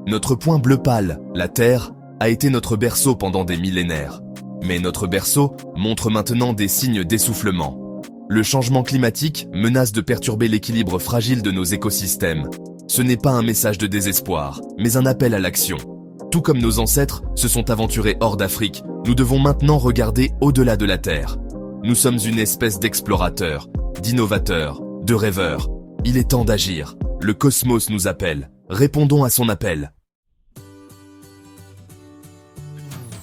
Notre point bleu pâle, la Terre, a été notre berceau pendant des millénaires. Mais notre berceau montre maintenant des signes d'essoufflement. Le changement climatique menace de perturber l'équilibre fragile de nos écosystèmes. Ce n'est pas un message de désespoir, mais un appel à l'action. Tout comme nos ancêtres se sont aventurés hors d'Afrique, nous devons maintenant regarder au-delà de la Terre. Nous sommes une espèce d'explorateurs, d'innovateurs, de rêveurs. Il est temps d'agir. Le cosmos nous appelle. Répondons à son appel.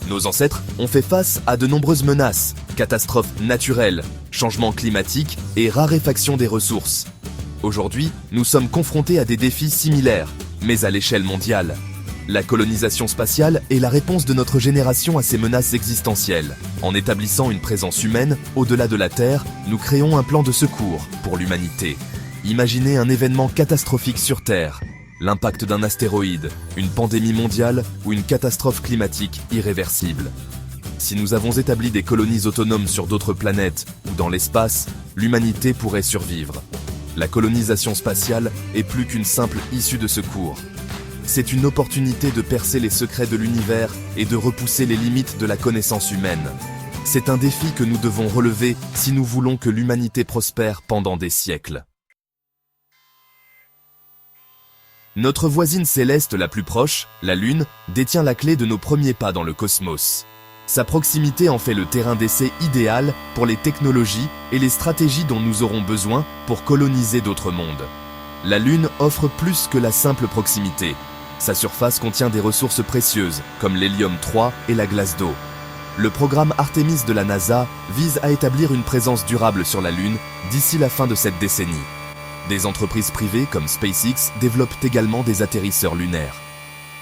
Nos ancêtres ont fait face à de nombreuses menaces, catastrophes naturelles, changements climatiques et raréfaction des ressources. Aujourd'hui, nous sommes confrontés à des défis similaires, mais à l'échelle mondiale. La colonisation spatiale est la réponse de notre génération à ces menaces existentielles. En établissant une présence humaine au-delà de la Terre, nous créons un plan de secours pour l'humanité. Imaginez un événement catastrophique sur Terre. L'impact d'un astéroïde, une pandémie mondiale ou une catastrophe climatique irréversible. Si nous avons établi des colonies autonomes sur d'autres planètes ou dans l'espace, l'humanité pourrait survivre. La colonisation spatiale est plus qu'une simple issue de secours. C'est une opportunité de percer les secrets de l'univers et de repousser les limites de la connaissance humaine. C'est un défi que nous devons relever si nous voulons que l'humanité prospère pendant des siècles. Notre voisine céleste la plus proche, la Lune, détient la clé de nos premiers pas dans le cosmos. Sa proximité en fait le terrain d'essai idéal pour les technologies et les stratégies dont nous aurons besoin pour coloniser d'autres mondes. La Lune offre plus que la simple proximité. Sa surface contient des ressources précieuses, comme l'hélium 3 et la glace d'eau. Le programme Artemis de la NASA vise à établir une présence durable sur la Lune d'ici la fin de cette décennie. Des entreprises privées comme SpaceX développent également des atterrisseurs lunaires.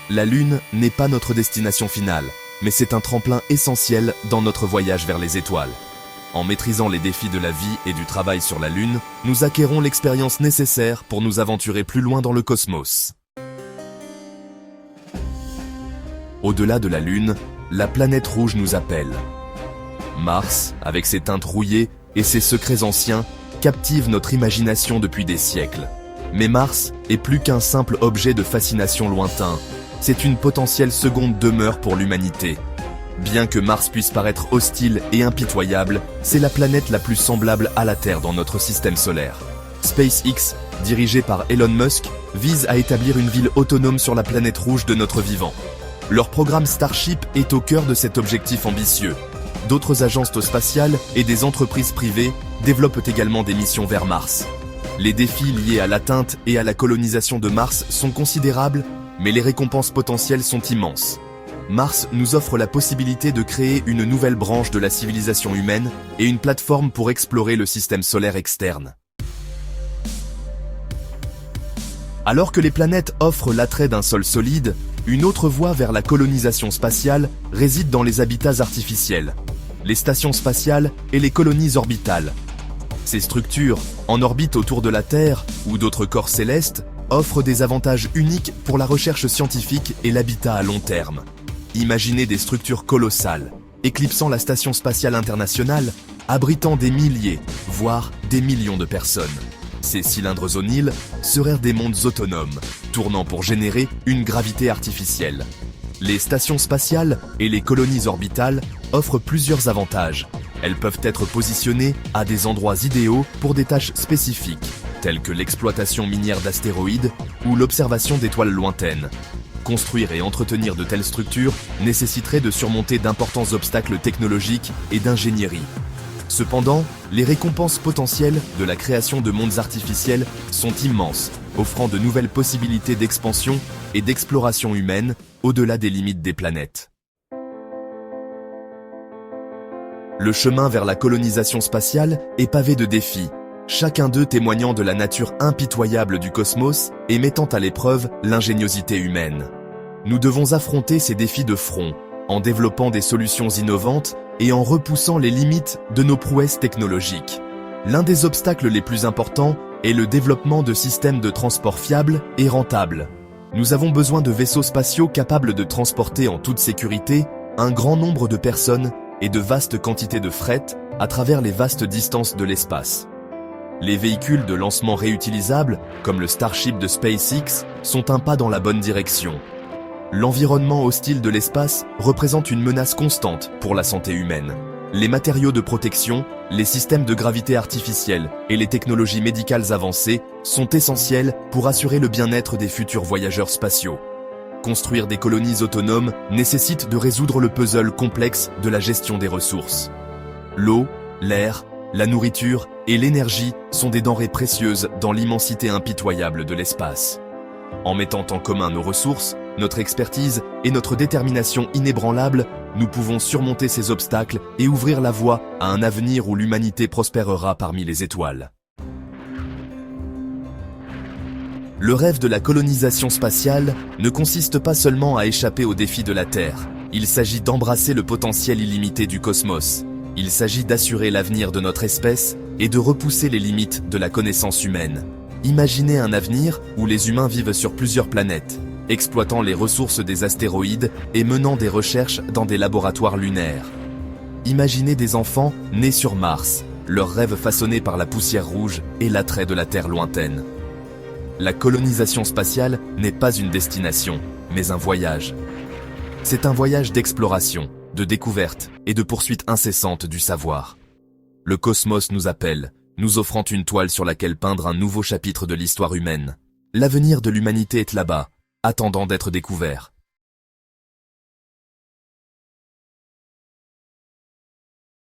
La Lune n'est pas notre destination finale, mais c'est un tremplin essentiel dans notre voyage vers les étoiles. En maîtrisant les défis de la vie et du travail sur la Lune, nous acquérons l'expérience nécessaire pour nous aventurer plus loin dans le cosmos. Au-delà de la Lune, la planète rouge nous appelle. Mars, avec ses teintes rouillées et ses secrets anciens, captive notre imagination depuis des siècles. Mais Mars est plus qu'un simple objet de fascination lointain. C'est une potentielle seconde demeure pour l'humanité. Bien que Mars puisse paraître hostile et impitoyable, c'est la planète la plus semblable à la Terre dans notre système solaire. SpaceX, dirigé par Elon Musk, vise à établir une ville autonome sur la planète rouge de notre vivant. Leur programme Starship est au cœur de cet objectif ambitieux. D'autres agences spatiales et des entreprises privées développent également des missions vers Mars. Les défis liés à l'atteinte et à la colonisation de Mars sont considérables, mais les récompenses potentielles sont immenses. Mars nous offre la possibilité de créer une nouvelle branche de la civilisation humaine et une plateforme pour explorer le système solaire externe. Alors que les planètes offrent l'attrait d'un sol solide, une autre voie vers la colonisation spatiale réside dans les habitats artificiels, les stations spatiales et les colonies orbitales. Ces structures, en orbite autour de la Terre ou d'autres corps célestes, offrent des avantages uniques pour la recherche scientifique et l'habitat à long terme. Imaginez des structures colossales, éclipsant la Station spatiale internationale, abritant des milliers, voire des millions de personnes. Ces cylindres O'Neill seraient des mondes autonomes, tournant pour générer une gravité artificielle. Les stations spatiales et les colonies orbitales offrent plusieurs avantages. Elles peuvent être positionnées à des endroits idéaux pour des tâches spécifiques, telles que l'exploitation minière d'astéroïdes ou l'observation d'étoiles lointaines. Construire et entretenir de telles structures nécessiterait de surmonter d'importants obstacles technologiques et d'ingénierie. Cependant, les récompenses potentielles de la création de mondes artificiels sont immenses, offrant de nouvelles possibilités d'expansion et d'exploration humaine au-delà des limites des planètes. Le chemin vers la colonisation spatiale est pavé de défis, chacun d'eux témoignant de la nature impitoyable du cosmos et mettant à l'épreuve l'ingéniosité humaine. Nous devons affronter ces défis de front, en développant des solutions innovantes et en repoussant les limites de nos prouesses technologiques. L'un des obstacles les plus importants est le développement de systèmes de transport fiables et rentables. Nous avons besoin de vaisseaux spatiaux capables de transporter en toute sécurité un grand nombre de personnes et de vastes quantités de fret à travers les vastes distances de l'espace. Les véhicules de lancement réutilisables, comme le Starship de SpaceX, sont un pas dans la bonne direction. L'environnement hostile de l'espace représente une menace constante pour la santé humaine. Les matériaux de protection, les systèmes de gravité artificielle et les technologies médicales avancées sont essentiels pour assurer le bien-être des futurs voyageurs spatiaux. Construire des colonies autonomes nécessite de résoudre le puzzle complexe de la gestion des ressources. L'eau, l'air, la nourriture et l'énergie sont des denrées précieuses dans l'immensité impitoyable de l'espace. En mettant en commun nos ressources, notre expertise et notre détermination inébranlable, nous pouvons surmonter ces obstacles et ouvrir la voie à un avenir où l'humanité prospérera parmi les étoiles. Le rêve de la colonisation spatiale ne consiste pas seulement à échapper aux défis de la Terre. Il s'agit d'embrasser le potentiel illimité du cosmos. Il s'agit d'assurer l'avenir de notre espèce et de repousser les limites de la connaissance humaine. Imaginez un avenir où les humains vivent sur plusieurs planètes, exploitant les ressources des astéroïdes et menant des recherches dans des laboratoires lunaires. Imaginez des enfants nés sur Mars, leurs rêves façonnés par la poussière rouge et l'attrait de la Terre lointaine. La colonisation spatiale n'est pas une destination, mais un voyage. C'est un voyage d'exploration, de découverte et de poursuite incessante du savoir. Le cosmos nous appelle, nous offrant une toile sur laquelle peindre un nouveau chapitre de l'histoire humaine. L'avenir de l'humanité est là-bas, attendant d'être découvert.